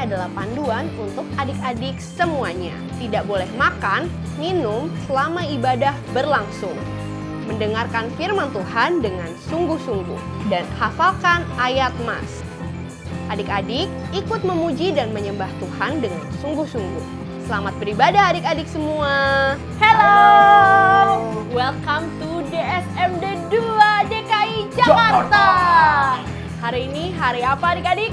adalah panduan untuk adik-adik semuanya. Tidak boleh makan, minum selama ibadah berlangsung. Mendengarkan firman Tuhan dengan sungguh-sungguh dan hafalkan ayat Mas. Adik-adik ikut memuji dan menyembah Tuhan dengan sungguh-sungguh. Selamat beribadah adik-adik semua. Hello, welcome to DSMD 2 DKI Jakarta. Hari ini hari apa adik-adik?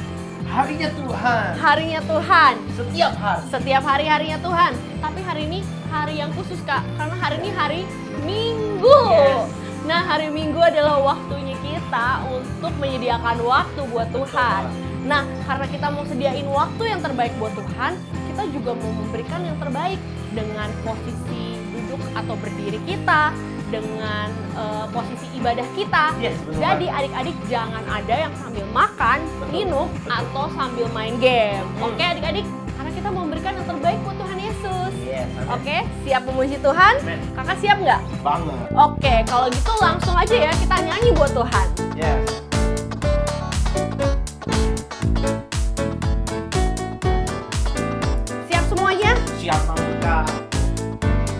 Harinya Tuhan. Harinya Tuhan. Setiap hari. Setiap hari harinya Tuhan. Tapi hari ini hari yang khusus Kak, karena hari ini hari Minggu. Yes. Nah, hari Minggu adalah waktunya kita untuk menyediakan waktu buat Tuhan. Nah, karena kita mau sediain waktu yang terbaik buat Tuhan, kita juga mau memberikan yang terbaik dengan posisi duduk atau berdiri kita, dengan posisi ibadah kita. Yes, betul. Jadi adik-adik jangan ada yang sambil makan, minum, atau sambil main game. Oke adik-adik, karena kita mau memberikan yang terbaik buat Tuhan Yesus. Yes, amin. Oke, siap memuji Tuhan? Amin. Kakak siap nggak? Banget. Oke, kalau gitu langsung aja ya kita nyanyi buat Tuhan. Yes. Siap semuanya? Siap Kak.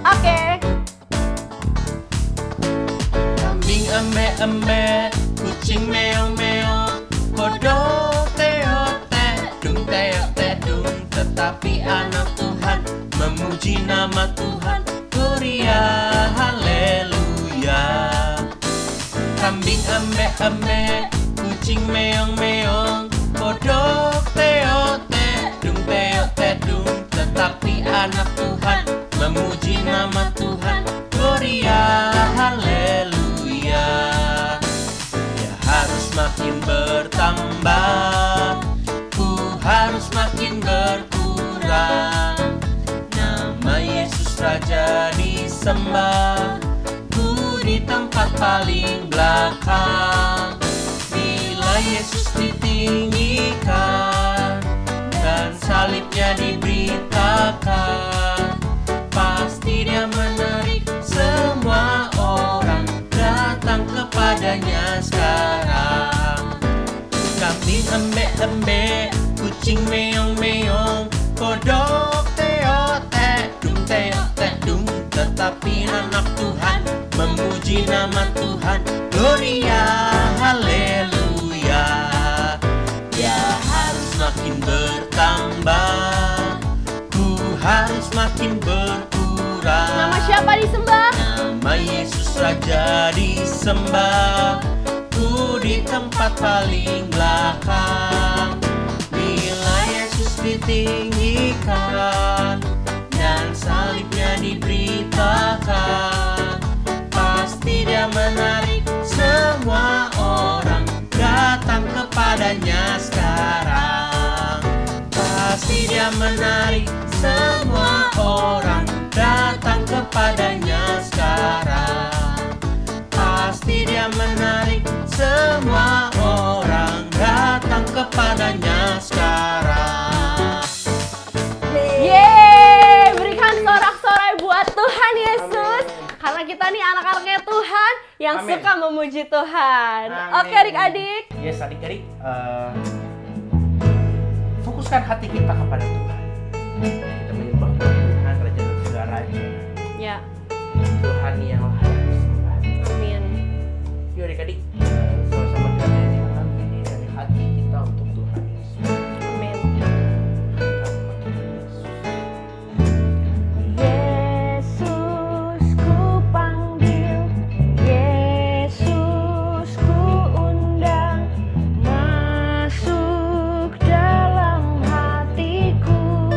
Oke. Kambing embe-embe, kucing meong-meong, kodok teote, dung teote dung. Tetapi anak Tuhan memuji nama Tuhan, Gloria, haleluya. Kambing embe-embe, kucing meong-meong, kodok teote, dung teote dung. Tetapi anak Tuhan memuji nama Tuhan, Gloria, haleluya. Dia harus makin bertambah, ku harus makin berkurang. Nama Yesus Raja disembah, ku di tempat paling belakang. Bila Yesus ditinggikan dan salibnya diberitakan, pasti dia menarik semua orang datang kepadanya sekarang. Kambing embe-embe, kucing meong-meong, kodok teote, dung teote dung. Tetapi anak Tuhan memuji nama Tuhan, Gloria, haleluya. Dia harus makin bertambah, ku harus makin berkurang. Nama siapa disembah? Nama Yesus Raja disembah, ku di tempat paling belakang. Bila Yesus ditinggikan dan salibnya diberitakan, pasti dia menarik semua orang datang kepadanya sekarang. Pasti dia menarik semua orang datang kepadanya sekarang. Pasti dia menarik semua orang datang kepadanya sekarang. Yeay, berikan sorak-sorai buat Tuhan Yesus. Karena kita nih anak-anaknya Tuhan yang Amin. suka memuji Tuhan. Amin. Oke adik-adik. Yes, adik-adik. Fokuskan hati kita kepada Tuhan. Kita menyembah Tuhan, Raja dan segala Raja. Ya, Tuhan yang layak disembah. amin. Yuk adik-adik, sama-sama kita nyanyikan ini dari hati kita untuk Tuhan Yesus. Amin. Yesus ku panggil, Yesus ku undang, masuk dalam hatiku.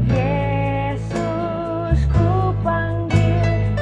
Yesus ku panggil,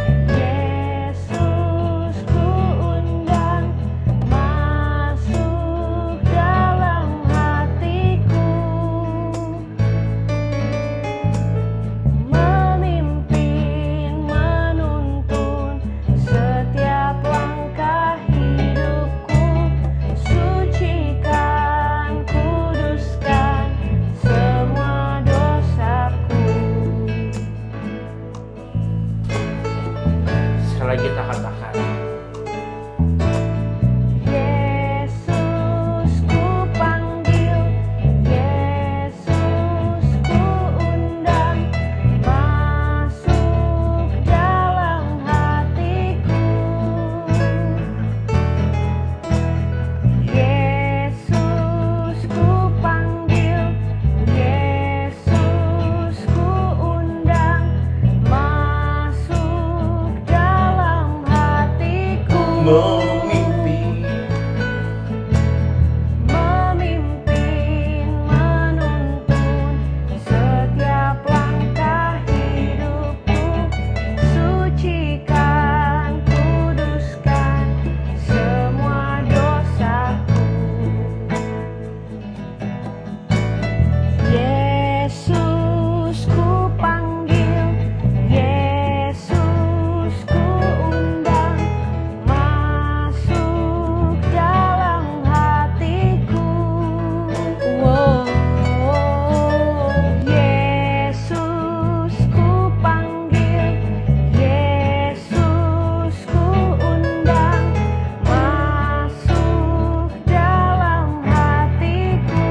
memimpin. Memimpin, menuntun setiap langkah hidupku. Sucikan, kuduskan semua dosaku. Yesus ku panggil, Yesus ku undang, masuk dalam hatiku. Wow. Yesus ku panggil, Yesus ku undang, masuk dalam hatiku.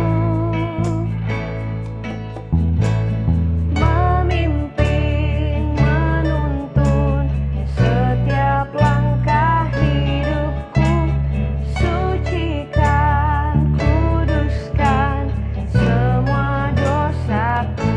Memimpin, menuntun setiap langkah hidupku. Sucikan, kuduskan semua dosaku.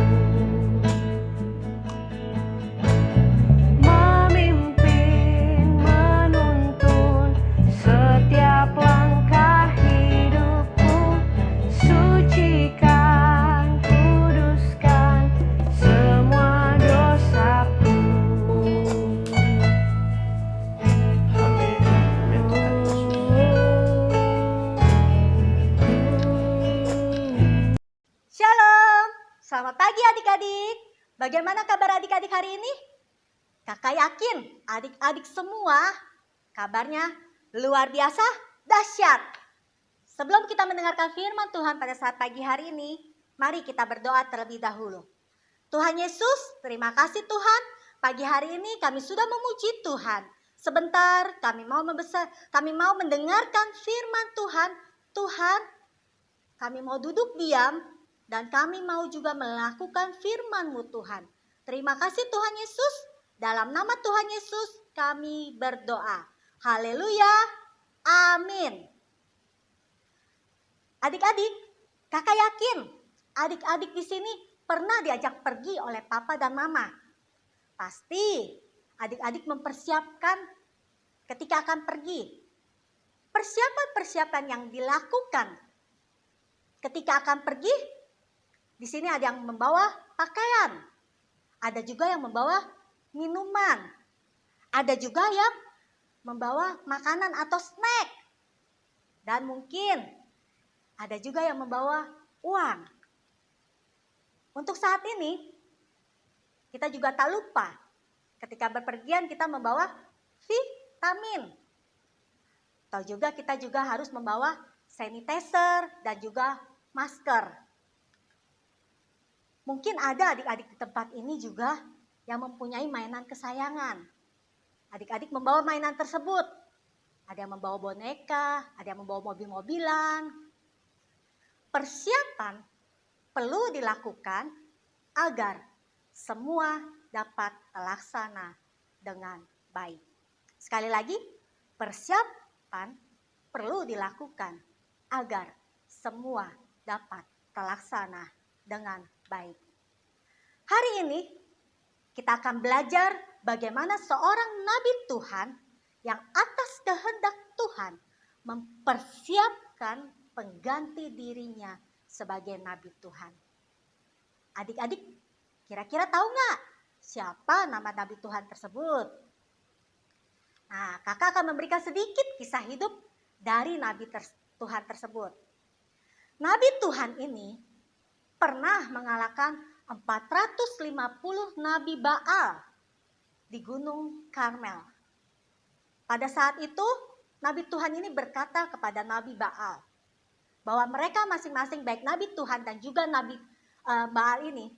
Memimpin, menuntun setiap langkah hidupku. Sucikan, kuduskan semua dosaku. Amin. Amin Tuhan Yesus. Shalom, selamat pagi adik-adik. Bagaimana kabar adik-adik hari ini? Kakak yakin adik-adik semua kabarnya luar biasa dahsyat. Sebelum kita mendengarkan firman Tuhan pada saat pagi hari ini, mari kita berdoa terlebih dahulu. Tuhan Yesus, terima kasih Tuhan. Pagi hari ini kami sudah memuji Tuhan. Sebentar kami mau mendengarkan firman Tuhan. Tuhan, kami mau duduk diam dan kami mau juga melakukan firman-Mu Tuhan. Terima kasih Tuhan Yesus. Dalam nama Tuhan Yesus kami berdoa. Haleluya. Amin. Adik-adik, kakak yakin adik-adik di sini pernah diajak pergi oleh papa dan mama. Pasti adik-adik mempersiapkan ketika akan pergi. Persiapan-persiapan yang dilakukan ketika akan pergi, di sini ada yang membawa pakaian, ada juga yang membawa minuman, ada juga yang membawa makanan atau snack, dan mungkin ada juga yang membawa uang. Untuk saat ini, kita juga tak lupa ketika berpergian kita membawa vitamin. Atau juga kita juga harus membawa sanitizer dan juga masker. Mungkin ada adik-adik di tempat ini juga yang mempunyai mainan kesayangan. Adik-adik membawa mainan tersebut. Ada yang membawa boneka, ada yang membawa mobil-mobilan. Persiapan perlu dilakukan agar semua dapat terlaksana dengan baik. Sekali lagi, persiapan perlu dilakukan agar semua dapat terlaksana dengan baik. Hari ini kita akan belajar bagaimana seorang nabi Tuhan yang atas kehendak Tuhan mempersiapkan pengganti dirinya sebagai nabi Tuhan. Adik-adik kira-kira tahu nggak siapa nama nabi Tuhan tersebut? Nah, kakak akan memberikan sedikit kisah hidup dari nabi Tuhan tersebut. Nabi Tuhan ini pernah mengalahkan 450 nabi Baal di Gunung Karmel. Pada saat itu, nabi Tuhan ini berkata kepada nabi Baal bahwa mereka masing-masing, baik nabi Tuhan dan juga nabi Baal ini,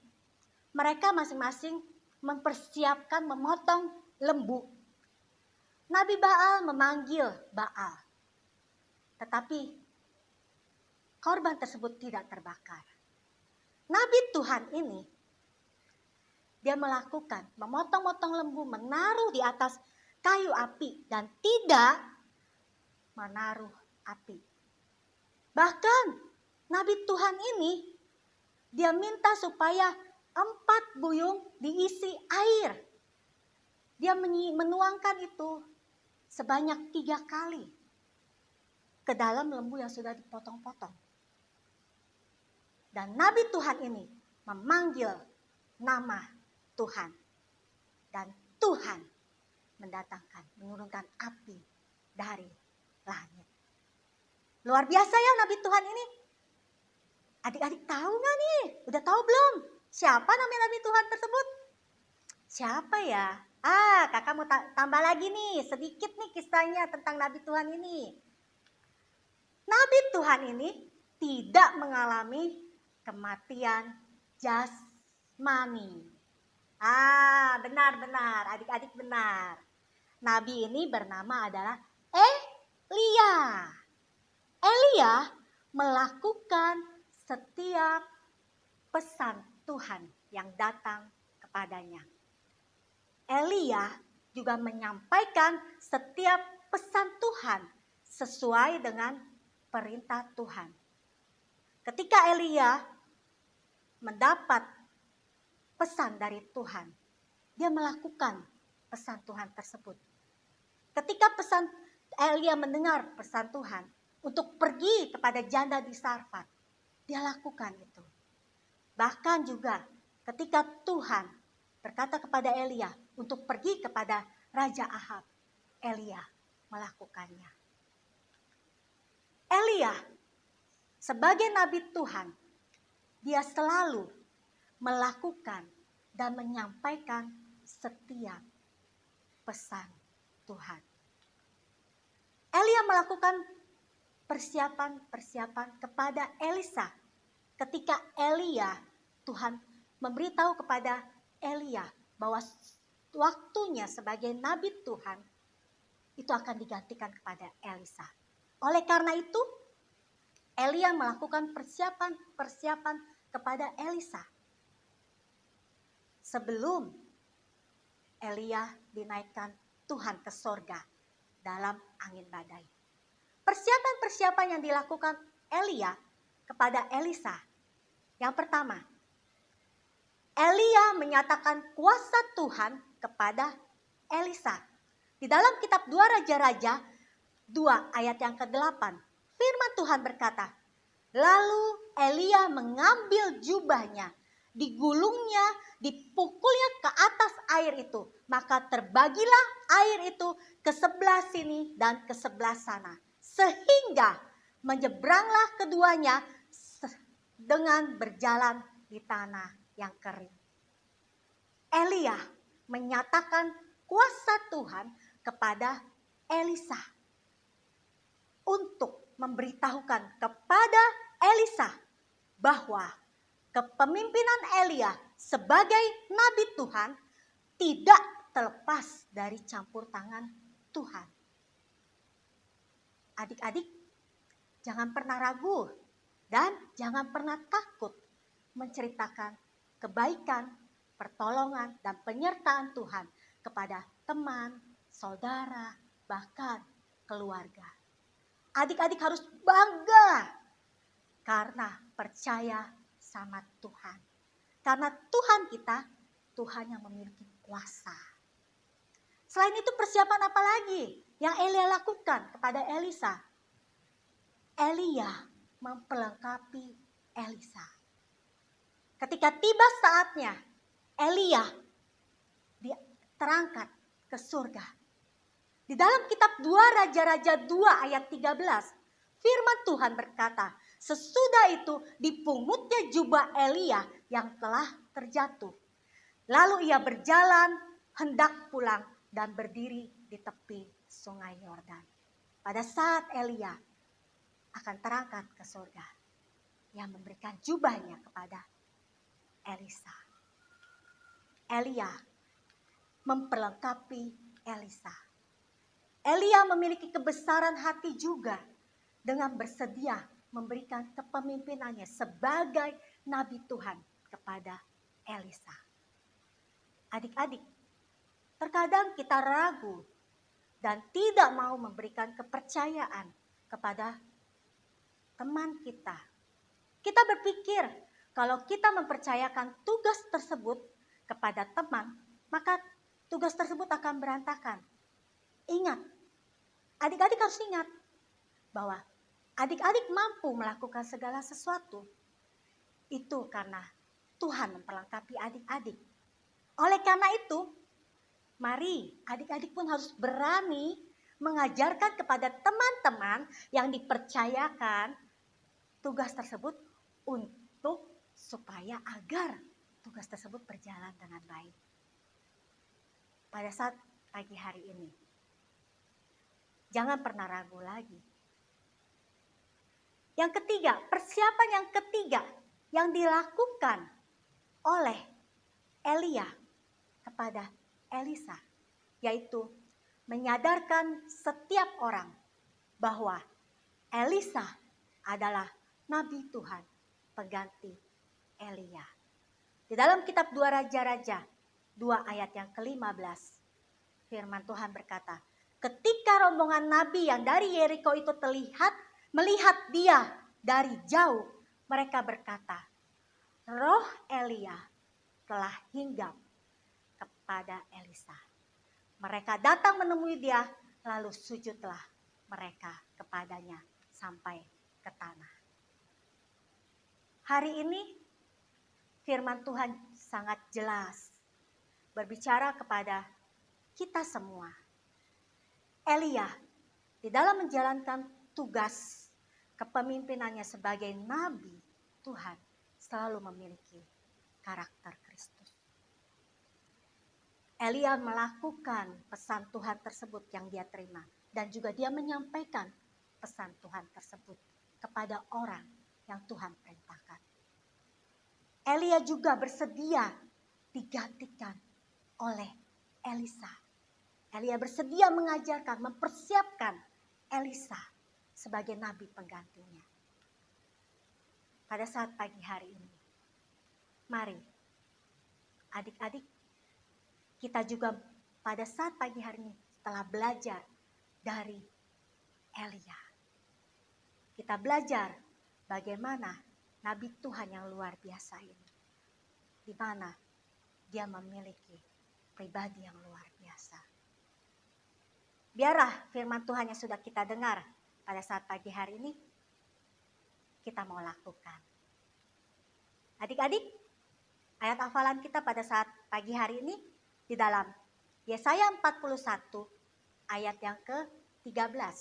mereka masing-masing mempersiapkan memotong lembu. Nabi Baal memanggil Baal, tetapi korban tersebut tidak terbakar. Nabi Tuhan ini, dia melakukan memotong-motong lembu, menaruh di atas kayu api dan tidak menaruh api. Bahkan Nabi Tuhan ini, dia minta supaya 4 buyung diisi air. Dia menuangkan itu sebanyak 3 kali ke dalam lembu yang sudah dipotong-potong. Dan nabi Tuhan ini memanggil nama Tuhan. Dan Tuhan menurunkan api dari langit. Luar biasa ya nabi Tuhan ini. Adik-adik tahu gak nih? Udah tahu belum? Siapa nama nabi Tuhan tersebut? Siapa ya? Kakak mau tambah lagi nih, sedikit nih kisahnya tentang nabi Tuhan ini. Nabi Tuhan ini tidak mengalami kematian jasmani. Benar, adik-adik benar. Nabi ini bernama adalah Elia. Elia melakukan setiap pesan Tuhan yang datang kepadanya. Elia juga menyampaikan setiap pesan Tuhan sesuai dengan perintah Tuhan. Ketika Elia mendapat pesan dari Tuhan, dia melakukan pesan Tuhan tersebut. Ketika Elia mendengar pesan Tuhan untuk pergi kepada janda di Sarfat, dia lakukan itu. Bahkan juga ketika Tuhan berkata kepada Elia untuk pergi kepada Raja Ahab, Elia melakukannya. Elia sebagai nabi Tuhan, dia selalu melakukan dan menyampaikan setiap pesan Tuhan. Elia melakukan persiapan kepada Elisa. Ketika Tuhan memberitahu kepada Elia bahwa waktunya sebagai nabi Tuhan itu akan digantikan kepada Elisa. Oleh karena itu, Elia melakukan persiapan kepada Elisa. Sebelum Elia dinaikkan Tuhan ke sorga dalam angin badai. Persiapan yang dilakukan Elia kepada Elisa. Yang pertama, Elia menyatakan kuasa Tuhan kepada Elisa. Di dalam kitab 2 Raja-Raja 2 ayat yang ke-8, firman Tuhan berkata, lalu Elia mengambil jubahnya, digulungnya, dipukulnya ke atas air itu. Maka terbagilah air itu ke sebelah sini dan ke sebelah sana. Sehingga menyeberanglah keduanya dengan berjalan di tanah yang kering. Elia menyatakan kuasa Tuhan kepada Elisa untuk memberitahukan kepada Elisa bahwa kepemimpinan Elia sebagai nabi Tuhan tidak terlepas dari campur tangan Tuhan. Adik-adik, jangan pernah ragu dan jangan pernah takut menceritakan kebaikan, pertolongan, dan penyertaan Tuhan kepada teman, saudara, bahkan keluarga. Adik-adik harus bangga karena percaya sama Tuhan. Karena Tuhan kita, Tuhan yang memiliki kuasa. Selain itu persiapan apa lagi yang Elia lakukan kepada Elisa? Elia memperlengkapi Elisa. Ketika tiba saatnya Elia terangkat ke surga. Di dalam kitab 2 Raja-Raja 2 ayat 13, firman Tuhan berkata, sesudah itu dipungutnya jubah Elia yang telah terjatuh. Lalu ia berjalan hendak pulang dan berdiri di tepi sungai Yordan. Pada saat Elia akan terangkat ke surga, ia memberikan jubahnya kepada Elisa. Elia memperlengkapi Elisa. Elia memiliki kebesaran hati juga dengan bersedia memberikan kepemimpinannya sebagai nabi Tuhan kepada Elisa. Adik-adik, terkadang kita ragu dan tidak mau memberikan kepercayaan kepada teman kita. Kita berpikir kalau kita mempercayakan tugas tersebut kepada teman, maka tugas tersebut akan berantakan. Ingat, Adik-adik harus ingat bahwa adik-adik mampu melakukan segala sesuatu. Itu karena Tuhan memperlengkapi adik-adik. Oleh karena itu, mari adik-adik pun harus berani mengajarkan kepada teman-teman yang dipercayakan tugas tersebut untuk supaya agar tugas tersebut berjalan dengan baik. Pada saat pagi hari ini, jangan pernah ragu lagi. Yang ketiga, persiapan yang ketiga yang dilakukan oleh Elia kepada Elisa, yaitu menyadarkan setiap orang bahwa Elisa adalah nabi Tuhan pengganti Elia. Di dalam kitab 2 Raja-Raja 2 ayat yang ke-15, firman Tuhan berkata, ketika rombongan nabi yang dari Yeriko itu melihat dia dari jauh, mereka berkata, roh Elia telah hinggap kepada Elisa. Mereka datang menemui dia, lalu sujudlah mereka kepadanya sampai ke tanah. Hari ini firman Tuhan sangat jelas berbicara kepada kita semua. Elia di dalam menjalankan tugas kepemimpinannya sebagai nabi Tuhan selalu memiliki karakter Kristus. Elia melakukan pesan Tuhan tersebut yang dia terima dan juga dia menyampaikan pesan Tuhan tersebut kepada orang yang Tuhan perintahkan. Elia juga bersedia digantikan oleh Elisa. Elia bersedia mengajarkan, mempersiapkan Elisa sebagai nabi penggantinya. Pada saat pagi hari ini, mari adik-adik, kita juga pada saat pagi hari ini telah belajar dari Elia. Kita belajar bagaimana nabi Tuhan yang luar biasa ini, di mana dia memiliki pribadi yang luar biasa. Biarlah firman Tuhan yang sudah kita dengar pada saat pagi hari ini, kita mau lakukan. Adik-adik, ayat hafalan kita pada saat pagi hari ini di dalam Yesaya 41 ayat yang ke-13.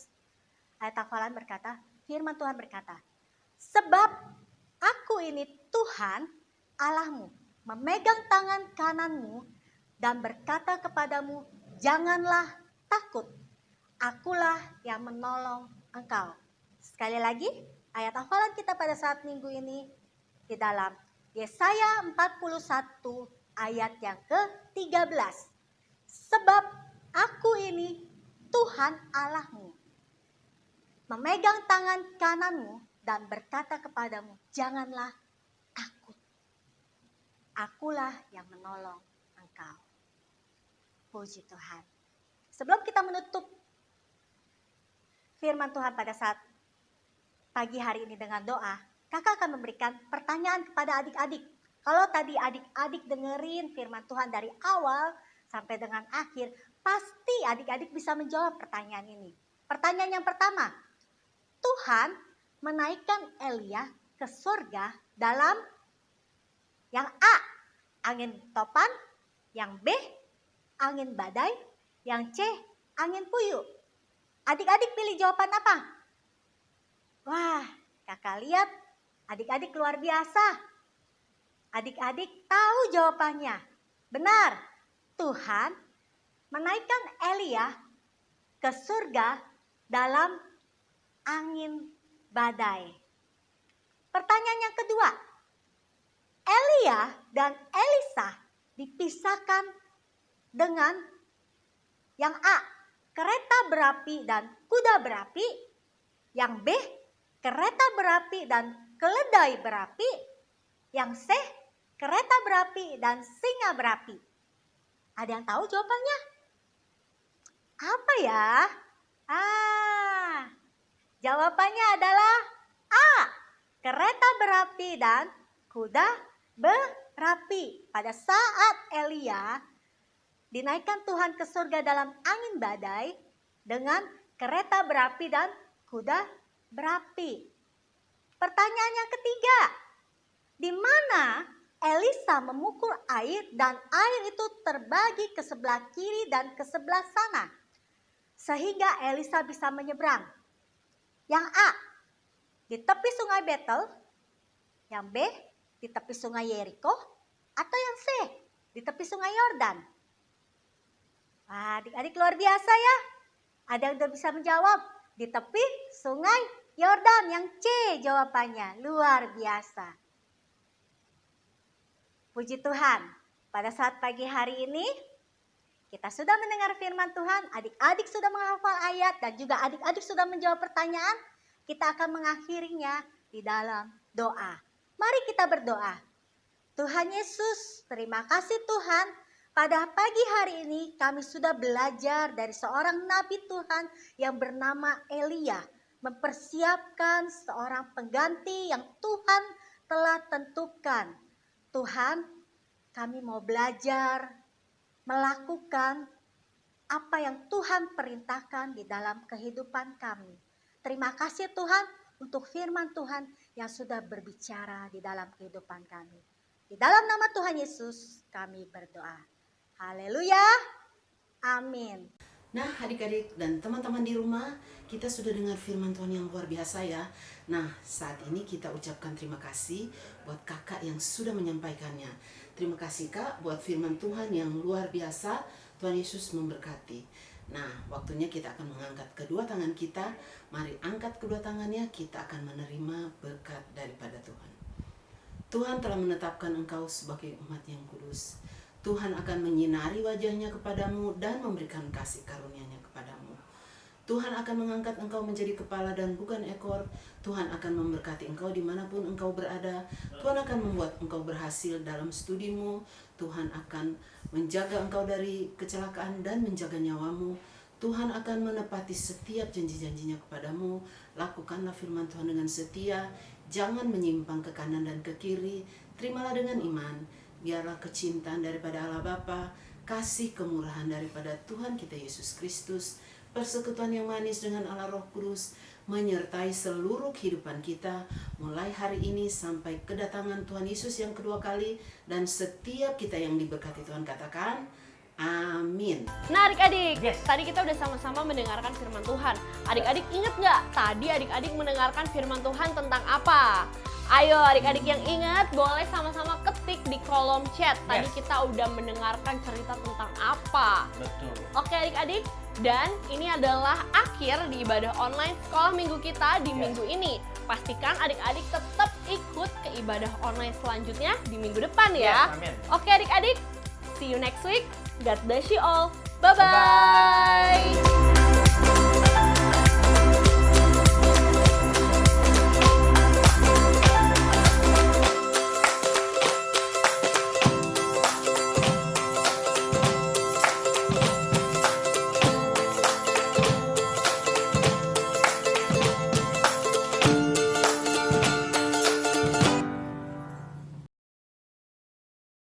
Ayat hafalan berkata, firman Tuhan berkata, sebab aku ini Tuhan Allahmu, memegang tangan kananmu dan berkata kepadamu, janganlah takut, akulah yang menolong engkau. Sekali lagi, ayat hafalan kita pada saat minggu ini di dalam Yesaya 41 ayat yang ke-13. Sebab aku ini Tuhan Allahmu, memegang tangan kananmu dan berkata kepadamu, janganlah takut, akulah yang menolong engkau. Puji Tuhan. Sebelum kita menutup firman Tuhan pada saat pagi hari ini dengan doa, kakak akan memberikan pertanyaan kepada adik-adik. Kalau tadi adik-adik dengerin firman Tuhan dari awal sampai dengan akhir, pasti adik-adik bisa menjawab pertanyaan ini. Pertanyaan yang pertama, Tuhan menaikkan Elia ke surga dalam yang A, angin topan, yang B, angin badai, yang C, angin puyuh. Adik-adik pilih jawaban apa? Wah, kakak lihat adik-adik luar biasa. Adik-adik tahu jawabannya. Benar, Tuhan menaikkan Elia ke surga dalam angin badai. Pertanyaan yang kedua, Elia dan Elisa dipisahkan dengan yang A, kereta berapi dan kuda berapi, yang B, kereta berapi dan keledai berapi, yang C, kereta berapi dan singa berapi. Ada yang tahu jawabannya? Apa ya? Jawabannya adalah A, kereta berapi dan kuda berapi. Pada saat Elia dinaikkan Tuhan ke surga dalam angin badai dengan kereta berapi dan kuda berapi. Pertanyaan yang ketiga, di mana Elisa memukul air dan air itu terbagi ke sebelah kiri dan ke sebelah sana, sehingga Elisa bisa menyeberang? Yang A, di tepi sungai Betel. Yang B, di tepi sungai Yeriko. Atau yang C, di tepi sungai Yordan. Wah, adik-adik luar biasa ya. Ada yang udah bisa menjawab, di tepi sungai Yordan. Yang C jawabannya, luar biasa. Puji Tuhan, pada saat pagi hari ini kita sudah mendengar firman Tuhan, adik-adik sudah menghafal ayat dan juga adik-adik sudah menjawab pertanyaan. Kita akan mengakhirinya di dalam doa. Mari kita berdoa. Tuhan Yesus, terima kasih Tuhan. Pada pagi hari ini kami sudah belajar dari seorang nabi Tuhan yang bernama Elia. Mempersiapkan seorang pengganti yang Tuhan telah tentukan. Tuhan, kami mau belajar melakukan apa yang Tuhan perintahkan di dalam kehidupan kami. Terima kasih Tuhan untuk firman Tuhan yang sudah berbicara di dalam kehidupan kami. Di dalam nama Tuhan Yesus kami berdoa. Haleluya. Amin. Nah, adik-adik dan teman-teman di rumah, kita sudah dengar firman Tuhan yang luar biasa ya. Nah, saat ini kita ucapkan terima kasih buat kakak yang sudah menyampaikannya. Terima kasih Kak buat firman Tuhan yang luar biasa. Tuhan Yesus memberkati. Nah, waktunya kita akan mengangkat kedua tangan kita. Mari angkat kedua tangannya, kita akan menerima berkat daripada Tuhan. Tuhan telah menetapkan engkau sebagai umat yang kudus. Tuhan akan menyinari wajahnya kepadamu dan memberikan kasih karunia-Nya kepadamu. Tuhan akan mengangkat engkau menjadi kepala dan bukan ekor. Tuhan akan memberkati engkau dimanapun engkau berada. Tuhan akan membuat engkau berhasil dalam studimu. Tuhan akan menjaga engkau dari kecelakaan dan menjaga nyawamu. Tuhan akan menepati setiap janji-janjinya kepadamu. Lakukanlah firman Tuhan dengan setia. Jangan menyimpang ke kanan dan ke kiri. Terimalah dengan iman. Biarlah kecintaan daripada Allah Bapa, kasih kemurahan daripada Tuhan kita Yesus Kristus, persekutuan yang manis dengan Allah Roh Kudus, menyertai seluruh kehidupan kita, mulai hari ini sampai kedatangan Tuhan Yesus yang kedua kali, dan setiap kita yang diberkati Tuhan katakan, amin. Nah adik-adik, Yes. tadi kita udah sama-sama mendengarkan firman Tuhan. Adik-adik ingat nggak tadi adik-adik mendengarkan firman Tuhan tentang apa? Ayo adik-adik yang ingat boleh sama-sama ketik di kolom chat. Tadi Yes. kita udah mendengarkan cerita tentang apa. Betul. Oke adik-adik, dan ini adalah akhir di ibadah online sekolah minggu kita di minggu ini. Pastikan adik-adik tetap ikut ke ibadah online selanjutnya di minggu depan ya. Yes, amin. Oke adik-adik, see you next week. God bless you all. Bye-bye. Bye-bye.